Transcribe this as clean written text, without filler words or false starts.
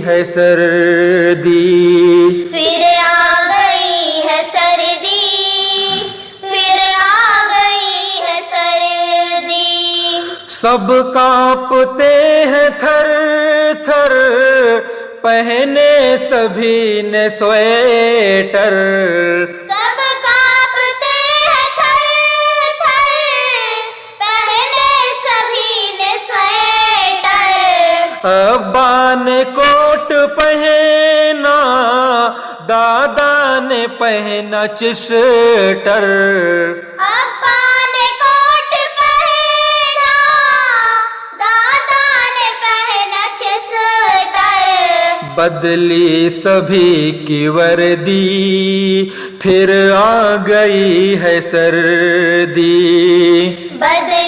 ہے سردی، پھر آ گئی ہے سردی، پھر آ گئی ہے سردی، سب کانپتے ہیں تھر تھر، پہنے سبھی نے سویٹر، سب کانپتے ہیں تھر تھر، پہنے سبھی نے سویٹر، ابا نے کوٹ پہنا، دادا نے پہنا چسٹر، ابا نے کوٹ پہنا، دادا نے پہنا چسٹر، بدلی سبھی کی وردی، پھر آ گئی ہے سردی، بدلی